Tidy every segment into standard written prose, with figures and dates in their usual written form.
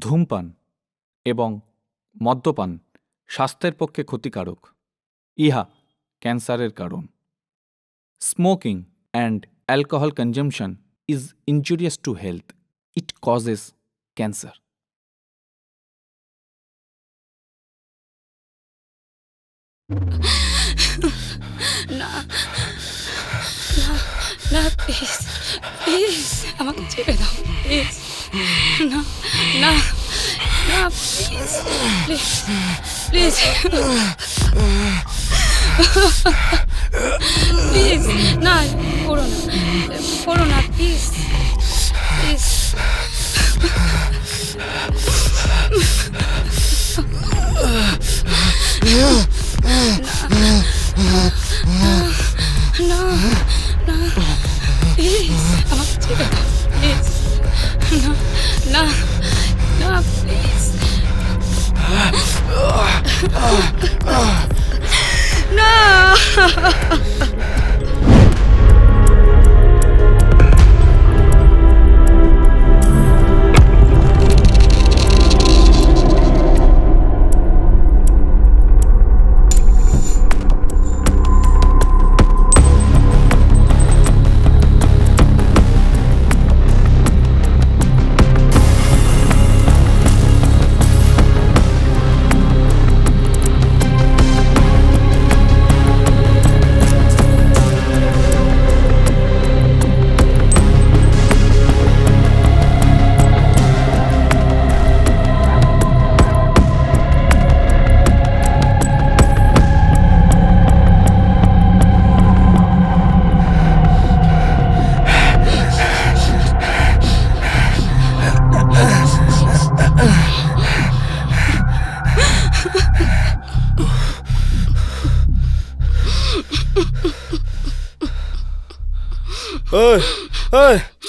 ধূমপান এবং মদ্যপান স্বাস্থ্যের পক্ষে ক্ষতিকারক। ইহা ক্যান্সারের কারণ। Smoking and alcohol consumption is injurious to health. It causes cancer. না না না, প্লিজ প্লিজ আমাকে ছেড়ে দাও, প্লিজ। না না না, প্লিজ প্লিজ প্লিজ প্লিজ, না করো না, করো না, প্লিজ প্লিজ। না না, প্লিজ আমাকে ছেড়ে দাও, প্লিজ। না না না, প্লিজ না।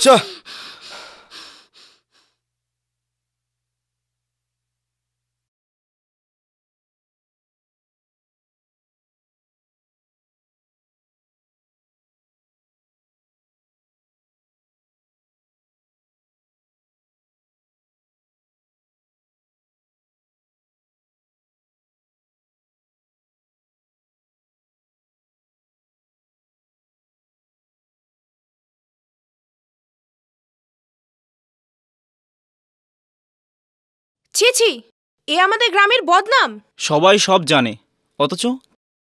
চ ছি ছি, এ আমাদের গ্রামের বদনাম। সবাই সব জানে, অথচ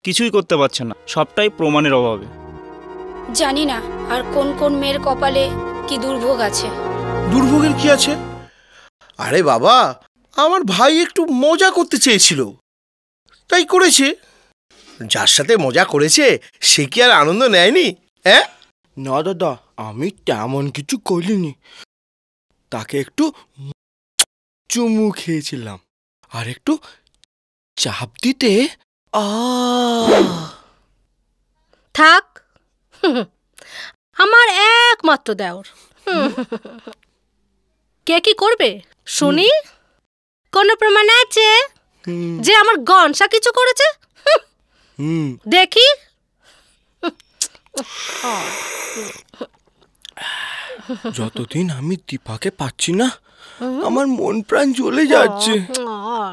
কিছুই করতে পারছে না, সবটাই প্রমাণের অভাবে। জানি না আর কোন কোন মেয়ের কপালে কি দুর্ভোগ আছে। দুর্ভোগের কি আছে? আরে বাবা, আমার ভাই একটু মজা করতে চেয়েছিল, তাই করেছে। যার সাথে মজা করেছে সে কি আর আনন্দ নেয়নি? হ্যাঁ না দাদা, আমি তেমন কিছু করিনি। তাকে একটু চুমু খেয়েছিলাম আর একটু চাপ দিতে থাক, আমার একমাত্র দেওর। কে কি করবে শুনি? কোন প্রমাণ আছে যে আমার গনসা কিছু করেছে? দেখি। যতদিন আমি দীপাকে পাচ্ছি না, আমার মন প্রাণ জ্বলে যাচ্ছে।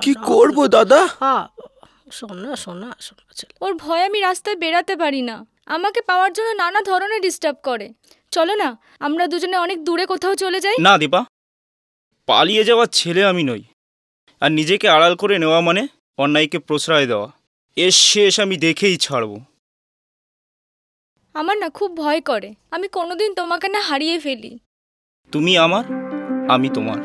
কি করব দাদা? শোনা শোনা শোনা, ওর ভয় আমি রাস্তায় বেরাতে পারি না। আমাকে পাওয়ার জন্য নানা ধরনের ডিস্টার্ব করে। চলো না, আমরা দুজনে অনেক দূরে কোথাও চলে যাই। না দীপা, পালিয়ে যাওয়ার ছেলে আমি নই। আর নিজেকে আড়াল করে নেওয়া মানে অন্যায়কে প্রশ্রয় দেওয়া। এর শেষ আমি দেখেই ছাড়ব। আমার না খুব ভয় করে, আমি কোনোদিন তোমাকে না হারিয়ে ফেলি। তুমি আমার, আমি তোমার।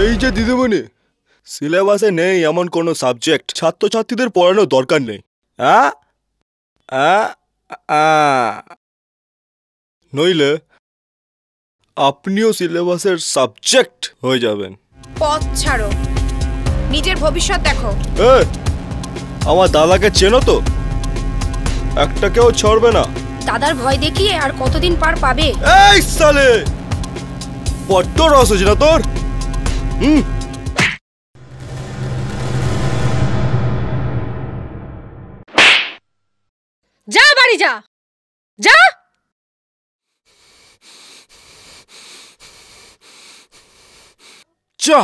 এই যে দিদিমণি, সিলেবাসে নেই এমন কোনো সাবজেক্ট ছাত্রছাত্রীদের পড়ানোর দরকার নেই। নইলে আপনিও সিলেবাসের সাবজেক্ট হয়ে যাবেন। পথ ছাড়ো, নিজের ভবিষ্যৎ দেখো। আমার দাদাকে চেনো তো? একটাকেও ছাড়বে না। দাদার ভয় দেখিয়ে আর কতদিন পার পাবে? এই সালে, বড্ড রস হয়েছে না তোর? যা বাড়ি যা, যা। যা।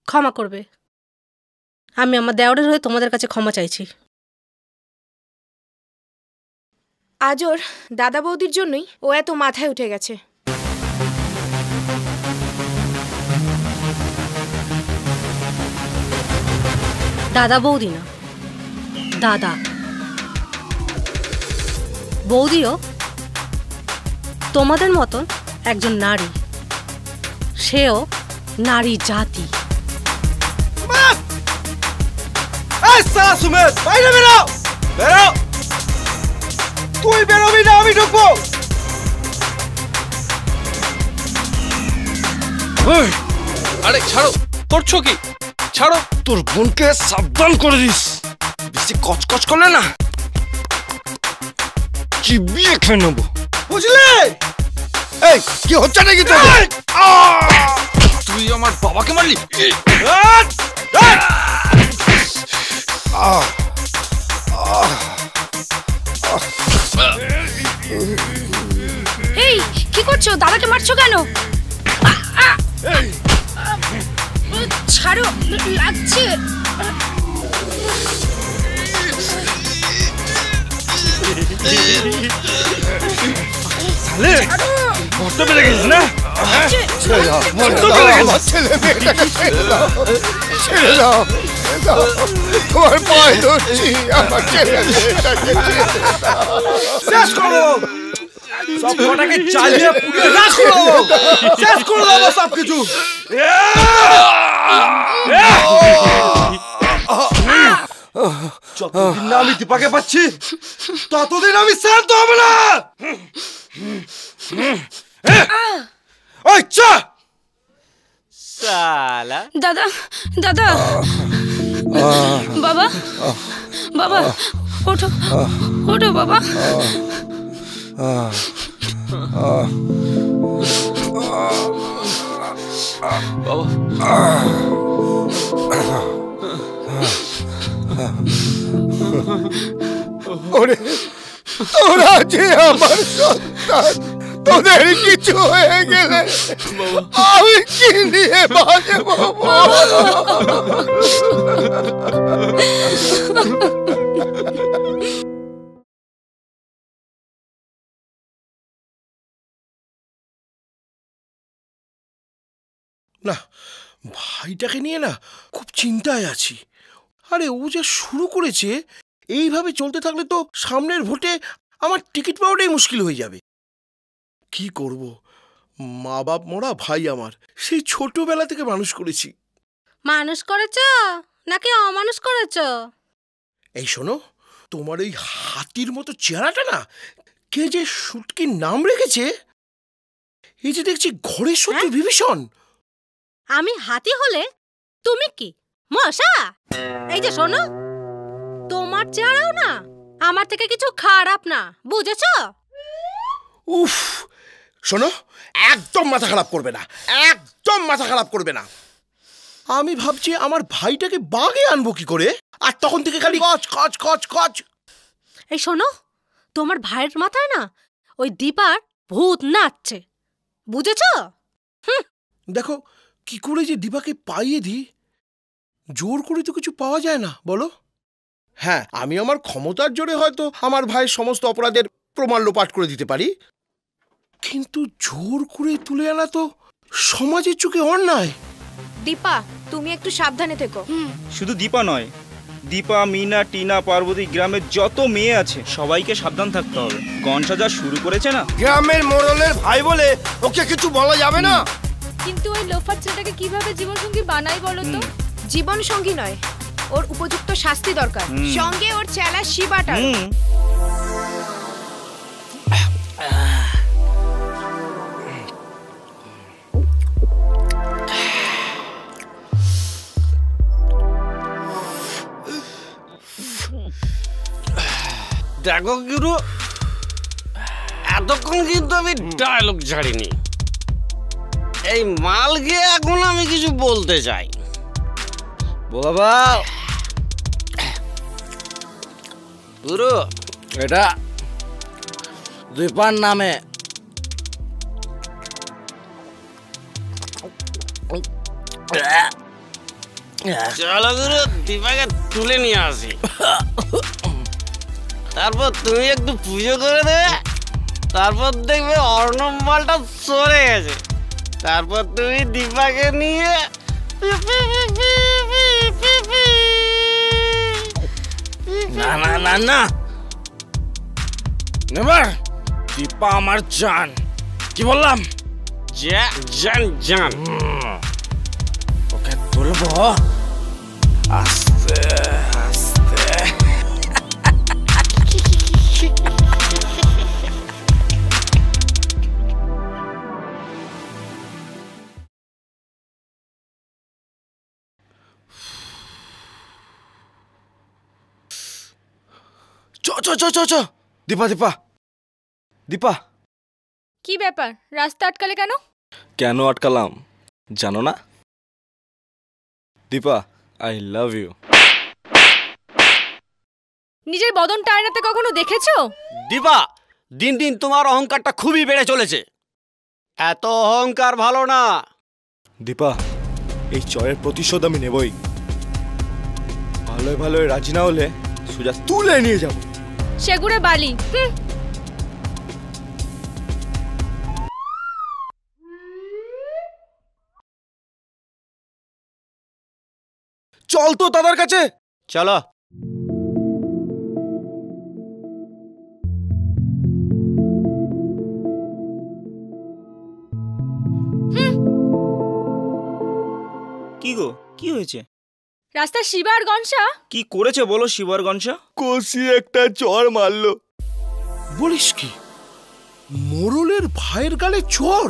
ক্ষমা করবে, আমি আমার দেওরের হয়ে তোমাদের কাছে ক্ষমা চাইছি। আজ ওর দাদা বৌদির জন্যই ও এত মাথায় উঠে গেছে। দাদা বৌদি না, দাদা। বৌদিও তোমাদের মতন একজন নারী, সেও নারী জাতি। বাইরে বেরো, বেরো। তুই বেরোবি না, আমি ঢুকবো। আরে ছাড়ো, করছো কি? ছাড়ো। তোর বোনকে সাবধান করে দিস, বেশি কচকচ করলে না চিবিয়ে খেয়ে নেবো, বুঝলে? এই কি হচ্ছে নাকি তোর? তুই আমার বাবাকে মারলি? এই কি করছো? দাদাকে মারছো কেন? ছাড়ো, লাগছে। সালে বড্ড বেড়ে গেছিস না? তোমার পায়ে ধরছি, আমার ছেলে শেষ করো, সব কটাকে চালিয়ে পুড়িয়ে রাখ করো, শেষ করে দাও সব কিছু। যতদিন না আমি দীপাকে পাচ্ছি ততদিন আমি শান্ত হব না। ওই চা সালা। দাদা, দাদা, বাবা, বাবা, ওঠো, ওঠো বাবা। ওরে তোরা যে আমার সন্তান, তোদের কিছু হয়ে গেলে আমি কি নিয়ে বাঁচবো? না, ভাইটাকে নিয়ে না খুব চিন্তায় আছি। আরে ও যা শুরু করেছে, এইভাবে চলতে থাকলে তো সামনের ভোটে আমার টিকিট পাওয়াটাই মুশকিল হয়ে যাবে। কি করব? মা বাপ মরা ভাই আমার, সেই ছোটবেলা থেকে মানুষ করেছি। মানুষ করেছ নাকি অমানুষ করেছ? এই শোনো, তোমার এই হাতির মতো চেহারাটা না কে যে শুটকির নাম রেখেছে, এই যে দেখছি ঘরের শত্রু বিভীষণ। আমি হাতি হলে তুমি কি মশা? এই যে শোনো, তোমার চেহারাও না আমার থেকে কিছু খারাপ না, বুঝেছ? উফ, শোনো, একদম মাথা খারাপ করবে না, একদম মাথা খারাপ করবে না। আমি ভাবছি আমার ভাইটাকে বাগে আনবো কি করে, আর তখন থেকে খালি কচ কচ কচ কচ। এই শোনো, তোমার ভাইয়ের মাথায় না ওই দীপার ভূত নাচছে, বুঝেছ? দেখো কি করে যে দীপাকে পাইয়ে দিই, জোর করে তো কিছু পাওয়া যায় না, বলো? হ্যাঁ, আমি আমার ক্ষমতার জোরে হয়তো আমার ভাইয়ের সমস্ত অপরাধের প্রমাণ লোপাট করে দিতে পারি, কিন্তু জোর করে তুলে আনা তো সমাজের চোখে অন্যায়। দীপা, তুমি একটু সাবধানে থেকো। শুধু দীপা নয়, দীপা, মিনা, টিনা, পার্বতী, গ্রামের যত মেয়ে আছে সবাইকে সাবধান থাকতে হবে। গনসা যা শুরু করেছে না। গ্রামের মোড়লের ভাই বলে ওকে কিছু বলা যাবে না। কিন্তু ওই লোফার ছেলেটাকে কিভাবে জীবনসঙ্গী বানাই বলো তো? জীবন সঙ্গী নয়, ওর উপযুক্ত শাস্তি দরকার, সঙ্গে ওর চেলা শিবাটা। দেখো গুরু, এতক্ষণ কিন্তু আমি ডায়লগ ছাড়িনি। এই মালকে এখন আমি কিছু বলতে চাই। বাবা গুরু, এটা দীপার নামে চলো গুরু, দীপাকে তুলে নিয়ে আসি। তারপর তুমি একটু পুজো করে দেবে, তারপর দেখবে অর্ণব মালটা সরে গেছে। তারপর তুমি দীপাকে নিয়ে না না না না, নেবার দীপা আমার জান। কি বললাম? জান জান। ওকে তুলবো আস্তে আস্তে। চ দীপা দীপা দীপা। কি ব্যাপার, রাস্তা আটকালে কেন? কেন আটকালাম জানো না? Dipa, I love you. নিজের বদনটা আয়নাতে কখনো দেখেছো? দীপা, দিন দিন তোমার অহংকারটা খুবই বেড়ে চলেছে। এত অহংকার ভালো না। দীপা, এই চয়ের প্রতিশোধ আমি নেবই। ভালোই ভালোই রাজি না হলে সোজা তুলে নিয়ে যাব। সেগুড়ে বালি। চল তো দাদার কাছে। চলো। কি গো, কি হয়েছে? রাস্তা শিবা আর গনসা কি করেছে বলো? শিবার গনসা কষি একটা চর মারলো। বলিস কি, মোরলের ভাইয়ের গালে চর?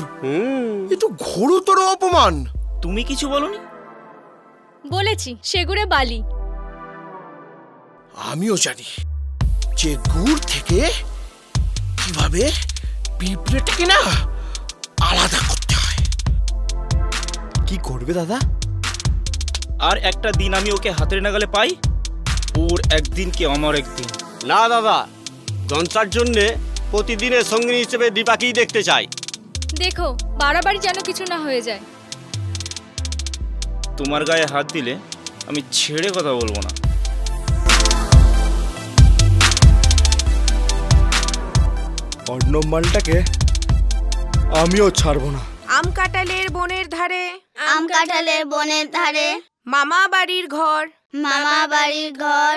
এ তো ঘোরতর অপমান। তুমি কিছু বলনি? বলেছি সেগুড়ে বালি। আমিও জানি যে গুড় থেকে কিভাবে পিঁপড়েটাকে না আলাদা করতে হয়। কি করবে দাদা? আর একটা দিন আমি ওকে হাতের নাগালে পাই, ওর একদিন কি আমার একদিন। না দাদা, গনসার জন্যে প্রতিদিনের সঙ্গী হিসেবে দীপাকেই দেখতে চাই। দেখো বাড়াবাড়ি যেন কিছু না হয়ে যায়। তোমার গায়ে হাত দিলে আমি ছেড়ে কথা বলবো না। অর্ণব মালটাকে আমিও ছাড়বো না। আম কাঁঠালের বনের ধারে, আম কাঁঠালের বনের ধারে, মামা বাড়ির ঘর, মামা বাড়ির ঘর,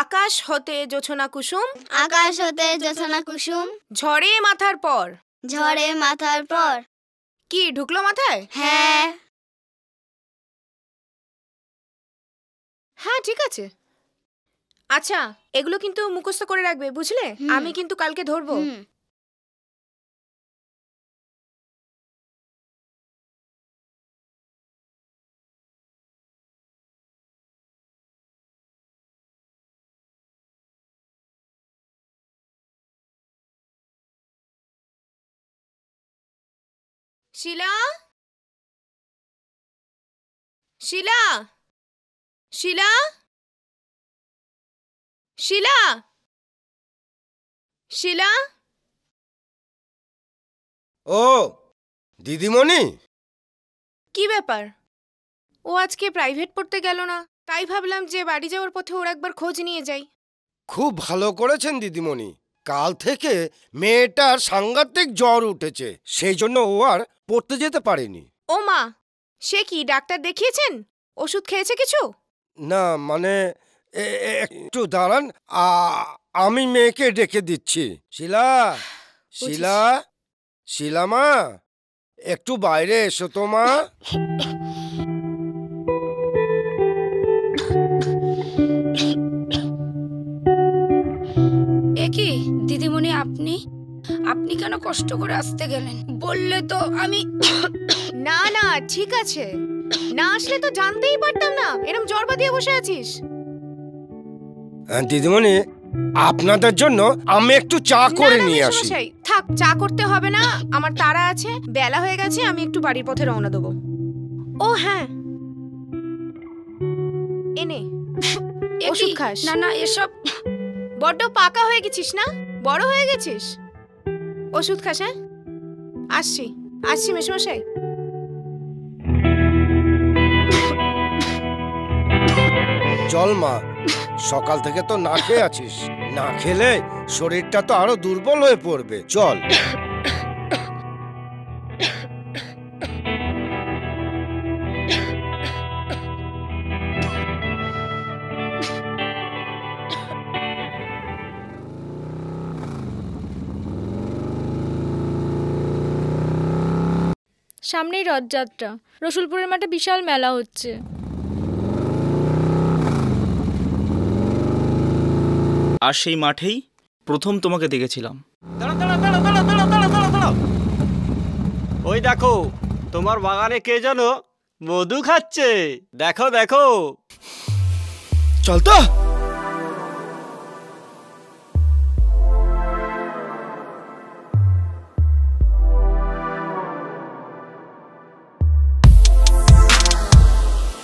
আকাশ হতে জোছনা কুসুম, আকাশ হতে জোছনা কুসুম, ঝড়ে মাথার পর। ঝড়ে মাথার পর। কি ঢুকলো মাথায়? হ্যাঁ হ্যাঁ ঠিক আছে। আচ্ছা, এগুলো কিন্তু মুখস্থ করে রাখবে, বুঝলে? আমি কিন্তু কালকে ধরবো। শিলা, শিলা, শিলা, শিলা, শিলা। ও দিদিমণি, কি ব্যাপার? ও আজকে প্রাইভেট পড়তে গেল না, তাই ভাবলাম যে বাড়ি যাওয়ার পথে ওর একবার খোঁজ নিয়ে যাই। খুব ভালো করেছেন দিদিমণি। কাল থেকে মেয়েটার সাংঘাতিক জ্বর উঠেছে, সেই জন্য ও আর পড়তে যেতে পারেনি। ও মা, সে কি ডাক্তার দেখিয়েছেন? ওষুধ খেয়েছে কিছু? না মানে একটু দাঁড়ান, আমি মেয়েকে ডেকে দিচ্ছি। শিলা, শিলা, শিলা মা, একটু বাইরে এসো তো মা। দিদিমণি আপনি আপনি কেন কষ্ট করে আসতে গেলেন? বললে তো আমি না না ঠিক আছে, না আসলে তো জানতেই পারতাম না এরকম জ্বর বাঁধিয়ে বসে আছিস। দিদিমণি আপনাদের জন্য আমি একটু চা করে নিয়ে আসি। মেসোমশাই, থাক, চা করতে হবে না, আমার তাড়া আছে, বেলা হয়ে গেছে, আমি একটু বাড়ির পথে রওনা দেবো। ও হ্যাঁ, এনে ওষুধ খাস। না না এসব বড্ড পাকা হয়ে গেছিস না, বড় হয়ে গেছিস। ওষুধ খাস। হ্যাঁ আসছি আসছি মেসোমশাই। চল মা, সকাল থেকে তো না খেয়ে আছিস, না খেলে শরীরটা তো আরো দুর্বল হয়ে পড়বে। চল। সামনেই রথযাত্রা, রসুলপুরের মাঠে বিশাল মেলা হচ্ছে। আর সেই মাঠেই প্রথম তোমাকে দেখেছিলাম। ওই দেখো তোমার বাগানে কে যেন মধু খাচ্ছে, দেখো দেখো। চল তো।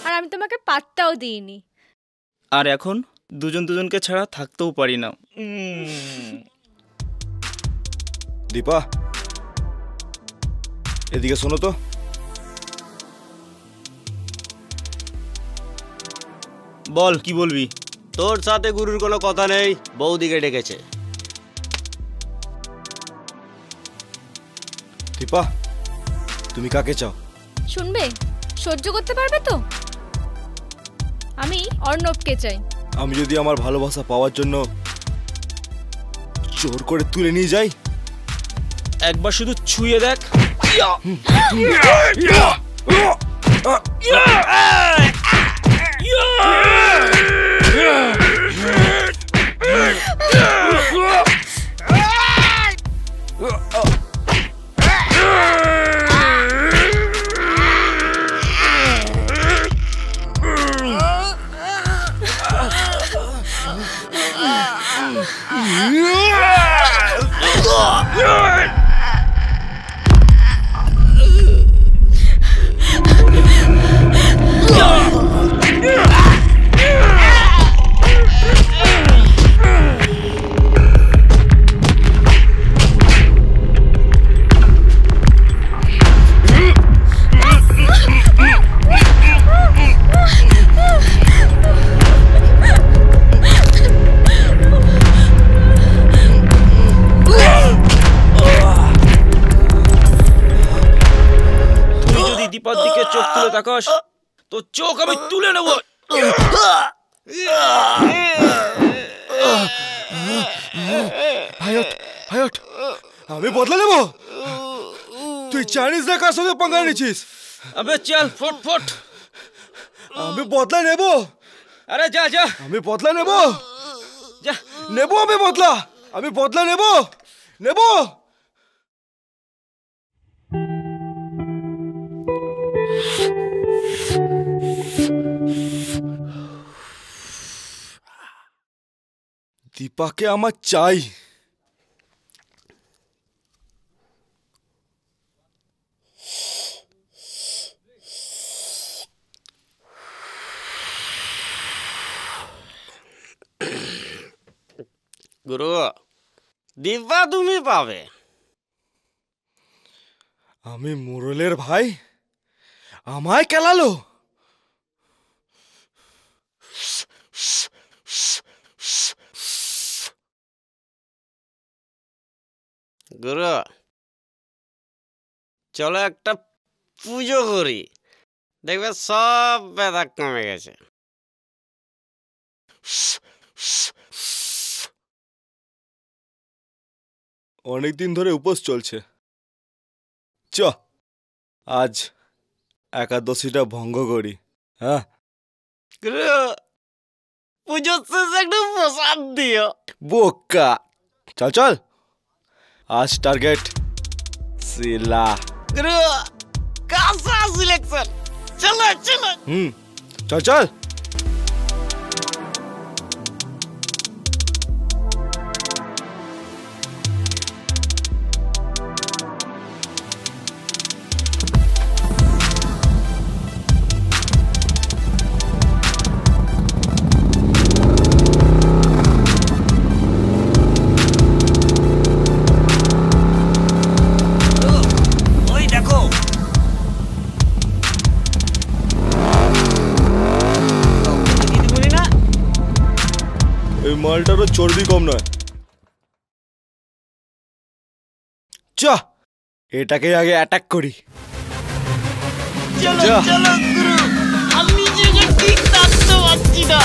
আর আমি তোমাকে পাত্তাও দিইনি। আর এখন দুজন দুজনকে ছাড়া থাকতেও পারি না। দীপা, এদিকে শোনো তো। বল, কি বলবি? তোর সাথে গুরুর কোনো কথা নেই, বৌদিকে ডেকেছে। দীপা, তুমি কাকে চাও? শুনবে? সহ্য করতে পারবে তো? আমি অর্ণবকে চাই। আমি যদি আমার ভালোবাসা পাওয়ার জন্য জোর করে তুলে নিয়ে যাই? একবার শুধু ছুঁয়ে দেখ। দীপার দিকে চোখ তুলে তাকাস তো চোখ আমি তুলে নেব। আমি বদলা নেব। তুই জানিস না কার সাথে পাঙ্গা নিছিস? আবে চল ফট ফট। আমি বদলা নেব। আরে যা যা। আমি বদলা নেব। যা নেব, আমি বদলা। আমি বদলা নেব নেব। দীপাকে আমার চাই। গুরু, দীপা তুমি পাবে। আমি মুরলের ভাই, আমায় কেলালো। গুরু চলো একটা পুজো করি, দেখবে সব ব্যথা কমে গেছে। অনেকদিন ধরে উপোস চলছে। চ আজ একাদশীটা ভঙ্গ করি। হ্যাঁ গুরু, পুজোর শেষে একটু প্রসাদ দিও। বোকা, চল চল, আজ টার্গেট শিলা। গুরু কাঁচা সিলেকশন, চলো চলো। চল চল। মালটারও চর্বি কম নয়। চ এটাকে আগে অ্যাটাক করি। চলো চলো গুরু, আমি নিজেকে ঠিক থাকতে পারছি না।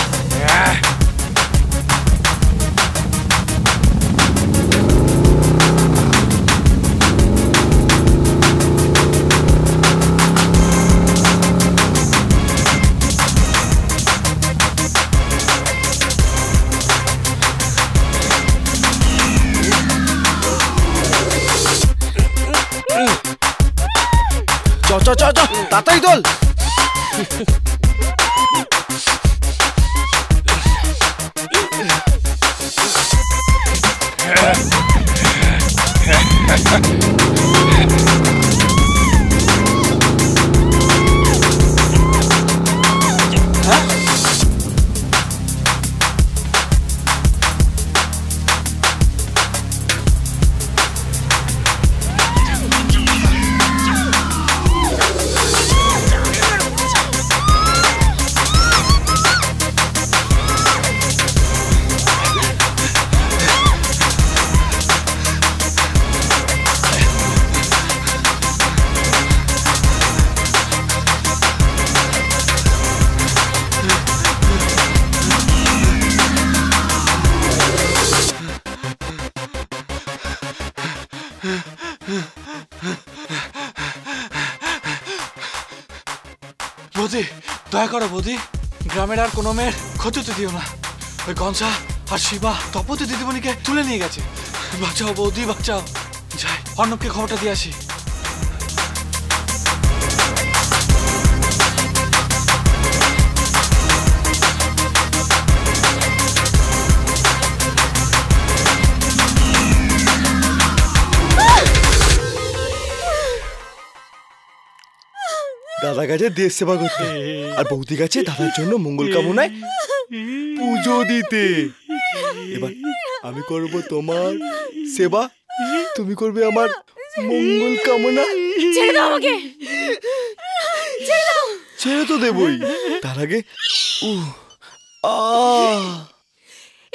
চ চ চ তাড়াতাড়ি দোল। বৌদি, দয়া করো বৌদি, গ্রামের আর কোনো মেয়ের ক্ষতি তো দিও না। ওই গঞ্জা আর শিবা তপতি দিদিমণিকে তুলে নিয়ে গেছে। বাঁচাও বৌদি, বাঁচাও। যাই অর্ণবকে খবরটা দিয়ে আসি। দাদা গেছে দেশ সেবা করতে, আর বৌদি গেছে দাদার জন্য মঙ্গল কামনায় পুজো দিতে। এবার আমি করব তোমার সেবা, তুমি করবে আমার মঙ্গল কামনা। ছেড়ে দাও আমাকে, ছেড়ে দাও। ছেড়ে তো দেবই, তার আগে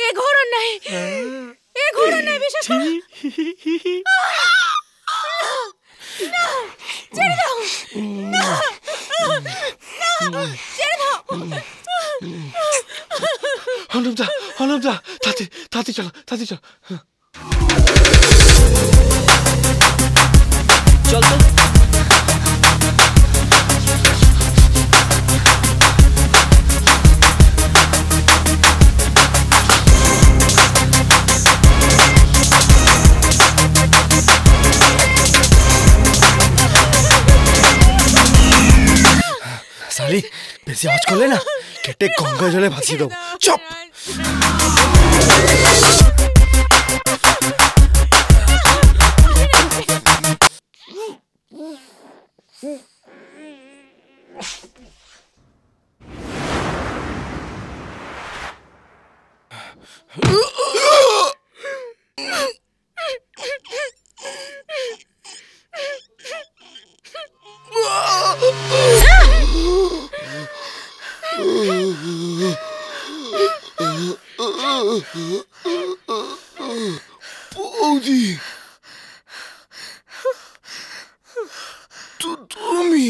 এ ঘোড়া নাই, এ ঘোড়া নাই, বিশেষ করে না, ছেড়ে দাও, না, না, ছেড়ে দাও। অর্ণবদা, অর্ণবদা, তাড়াতাড়ি চলো, তাড়াতাড়ি চলো। চল তো। সালি, বেশি আওয়াজ করলে না কেটে গঙ্গা জলে ভাসিয়ে দেবো। চপ। বৌদি, তুমি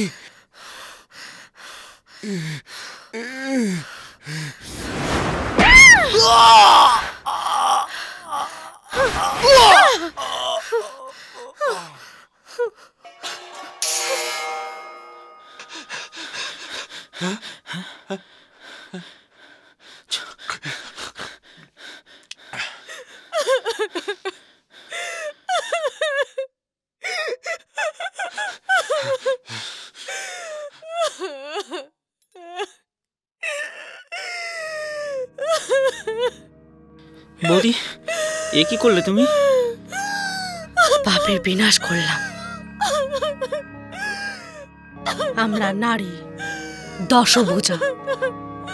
বৌদি, এ কি করলে তুমি? পাপের বিনাশ করলাম। আমরা নারী দশভুজা,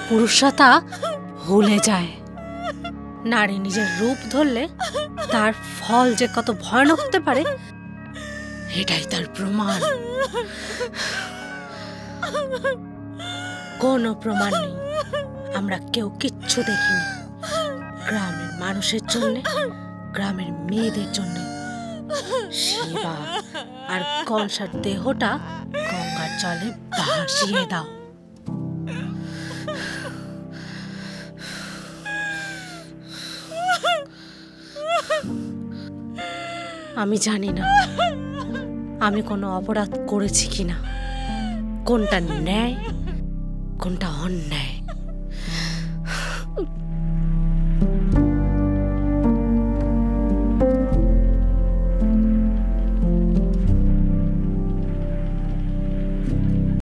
পুরুষরা তা ভুলে যায়। নারী নিজের রূপ ধরলে তার ফল যে কত ভয়ানক হতে পারে এটাই তার প্রমাণ। কোনো প্রমাণ নেই, আমরা কেউ কিচ্ছু দেখিনি। গ্রামের মানুষের জন্য, গ্রামের মেয়েদের জন্য শিবা আর কংসার দেহটা গঙ্গার জলে ভাসিয়ে দাও। আমি জানি না আমি কোনো অপরাধ করেছি কিনা, কোনটা ন্যায় কোনটা অন্যায়।